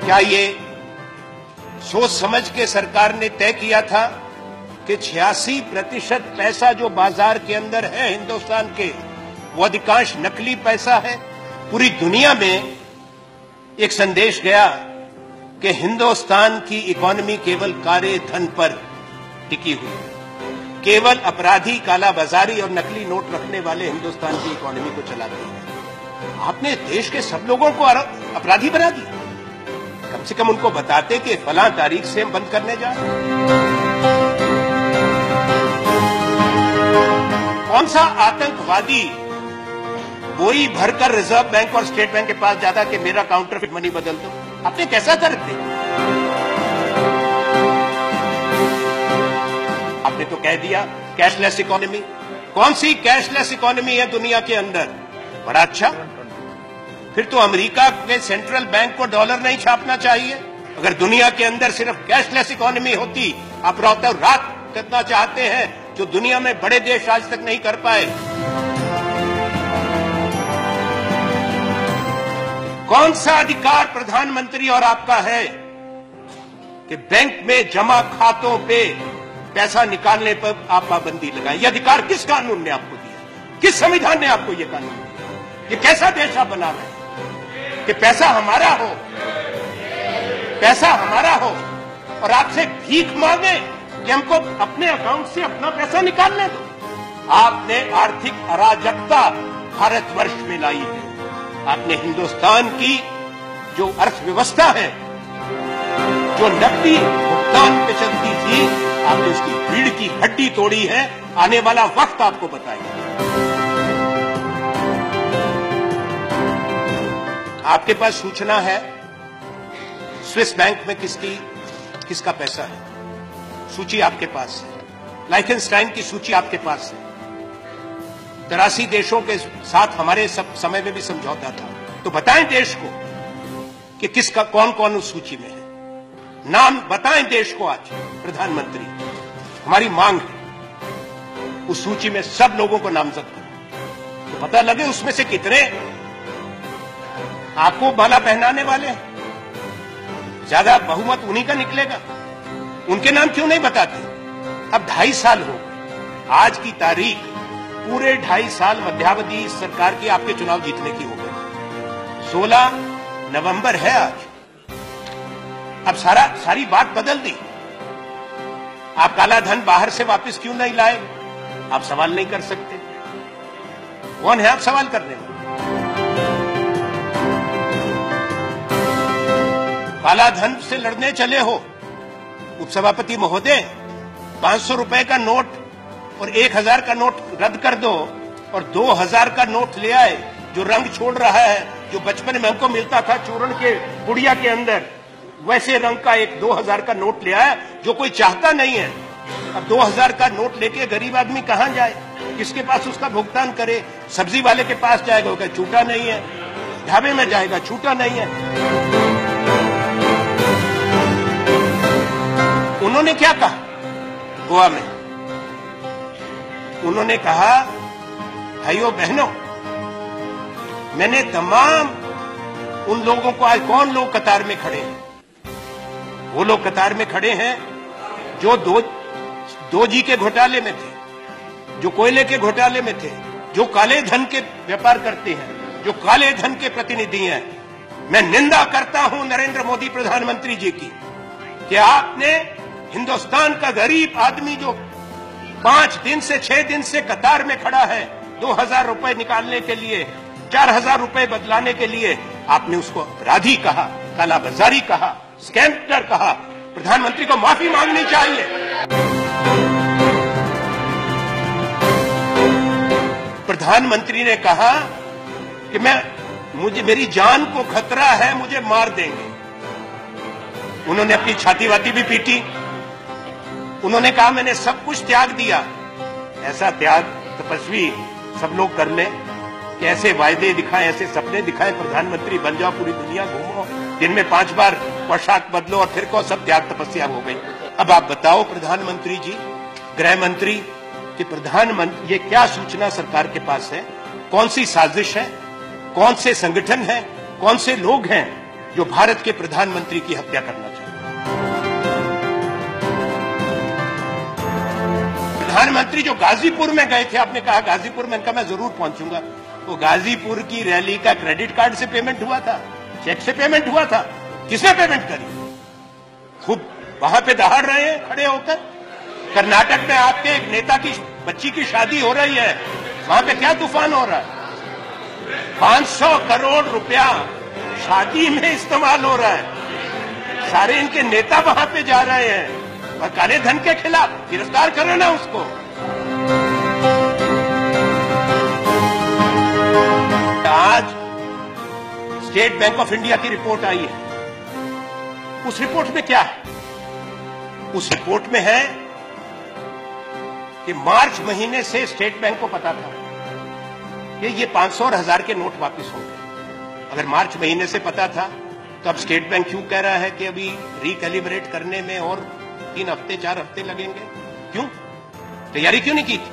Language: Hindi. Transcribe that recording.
क्या ये सोच समझ के सरकार ने तय किया था कि 86% पैसा जो बाजार के अंदर है हिंदुस्तान के, वो अधिकांश नकली पैसा है? पूरी दुनिया में एक संदेश गया कि हिंदुस्तान की इकोनॉमी केवल काले धन पर टिकी हुई है, केवल अपराधी, कालाबाजारी और नकली नोट रखने वाले हिंदुस्तान की इकोनॉमी को चलाते हैं। आपने देश के सब लोगों को अपराधी बना दिया। कम से कम उनको बताते कि फलां तारीख से हम बंद करने जा रहे हैं। कौन सा आतंकवादी बोरी भरकर रिजर्व बैंक और स्टेट बैंक के पास जाता कि मेरा काउंटरफिट मनी बदल दो? आपने कैसा कर दिया? आपने तो कह दिया कैशलेस इकोनॉमी। कौन सी कैशलेस इकोनॉमी है दुनिया के अंदर? बड़ा अच्छा, फिर तो अमेरिका के सेंट्रल बैंक को डॉलर नहीं छापना चाहिए। अगर दुनिया के अंदर सिर्फ कैशलेस इकोनॉमी होती, आप रातों रात करना चाहते हैं जो दुनिया में बड़े देश आज तक नहीं कर पाए। कौन सा अधिकार प्रधानमंत्री और आपका है कि बैंक में जमा खातों पे पैसा निकालने पर आप पाबंदी लगाएं? यह अधिकार किस कानून ने आपको दिया? किस संविधान ने आपको यह कानून दिया? ये कैसा देश आप बना रहे हैं कि पैसा हमारा हो, पैसा हमारा हो और आपसे भीख मांगे कि हमको अपने अकाउंट से अपना पैसा निकालने दो? आपने आर्थिक अराजकता भारतवर्ष में लाई है। आपने हिंदुस्तान की जो अर्थव्यवस्था है, जो नकदी भुगतान पे चलती थी, आपने उसकी रीढ़ की हड्डी तोड़ी है। आने वाला वक्त आपको बताएगा। आपके पास सूचना है स्विस बैंक में किसका पैसा है? सूची आपके पास है। लाइखनस्टाइन की सूची आपके पास है। 83 देशों के साथ हमारे सब समय में भी समझौता था। तो बताएं देश को कि किसका कौन कौन उस सूची में है। नाम बताएं देश को। आज प्रधानमंत्री, हमारी मांग है उस सूची में सब लोगों को नामजद करो, तो पता लगे उसमें से कितने आपको माला पहनाने वाले हैं। ज्यादा बहुमत उन्हीं का निकलेगा। उनके नाम क्यों नहीं बताते? अब 2.5 साल हो गए, आज की तारीख, पूरे 2.5 साल मध्यावधि सरकार की आपके चुनाव जीतने की हो गई। 16 नवंबर है आज। अब सारी बात बदल दी। आप काला धन बाहर से वापस क्यों नहीं लाए? आप सवाल नहीं कर सकते। कौन है आप सवाल करने में? काला धन से लड़ने चले हो उपसभापति महोदय? 500 रुपए का नोट और 1000 का नोट रद्द कर दो और 2000 का नोट ले आए, जो रंग छोड़ रहा है, जो बचपन में हमको मिलता था चूर्ण के गुड़िया के अंदर, वैसे रंग का एक 2000 का नोट ले आया, जो कोई चाहता नहीं है। अब 2000 का नोट लेके गरीब आदमी कहां जाए? किसके पास उसका भुगतान करे? सब्जी वाले के पास जाएगा, वो कहे छूटा नहीं है। ढाबे में जाएगा, छूटा नहीं है। उन्होंने क्या कहा गोवा में? उन्होंने कहा, भाइयों बहनों, मैंने तमाम उन लोगों को, आज कौन लोग कतार में खड़े हैं? वो लोग कतार में खड़े हैं जो 2G के घोटाले में थे, जो कोयले के घोटाले में थे, जो काले धन के व्यापार करते हैं, जो काले धन के प्रतिनिधि हैं। मैं निंदा करता हूं नरेंद्र मोदी प्रधानमंत्री जी की कि आपने हिंदुस्तान का गरीब आदमी जो 5 दिन से 6 दिन से कतार में खड़ा है 2000 रुपए निकालने के लिए, 4000 रुपए बदलाने के लिए, आपने उसको अपराधी कहा, कालाबाजारी कहा, स्कैमर कहा। प्रधानमंत्री को माफी मांगनी चाहिए। प्रधानमंत्री ने कहा कि मेरी जान को खतरा है, मुझे मार देंगे। उन्होंने अपनी छाती वाती भी पीटी। उन्होंने कहा मैंने सब कुछ त्याग दिया। ऐसा त्याग तपस्वी सब लोग कर लें कि ऐसे वायदे दिखाएं, ऐसे सपने दिखाएं, प्रधानमंत्री बन जाओ, पूरी दुनिया घूमो, दिन में 5 बार पोशाक बदलो और फिर को सब त्याग तपस्या हो गई। अब आप बताओ प्रधानमंत्री जी, गृह मंत्री, कि प्रधानमंत्री ये क्या सूचना सरकार के पास है? कौन सी साजिश है? कौन से संगठन है? कौन से लोग हैं जो भारत के प्रधानमंत्री की हत्या करना चाहता है। प्रधानमंत्री जो गाजीपुर में गए थे, आपने कहा गाजीपुर में, इनका मैं जरूर पहुंचूंगा। तो गाजीपुर की रैली का क्रेडिट कार्ड से पेमेंट हुआ था, चेक से पेमेंट हुआ था? किसने पेमेंट करी? खूब वहां पे दहाड़ रहे हैं खड़े होकर। कर्नाटक में आपके एक नेता की बच्ची की शादी हो रही है, वहां पे क्या तूफान हो रहा है? 500 करोड़ रुपया शादी में इस्तेमाल हो रहा है। सारे इनके नेता वहां पे जा रहे हैं और काले धन के खिलाफ गिरफ्तार करो ना उसको। आज स्टेट बैंक ऑफ इंडिया की रिपोर्ट आई है। उस रिपोर्ट में क्या है? उस रिपोर्ट में है कि मार्च महीने से स्टेट बैंक को पता था कि ये 500 और 1000 के नोट वापस होंगे। अगर मार्च महीने से पता था तो अब स्टेट बैंक क्यों कह रहा है कि अभी रिकैलिब्रेट करने में और 3 हफ्ते 4 हफ्ते लगेंगे? क्यों? तैयारी क्यों नहीं की थी?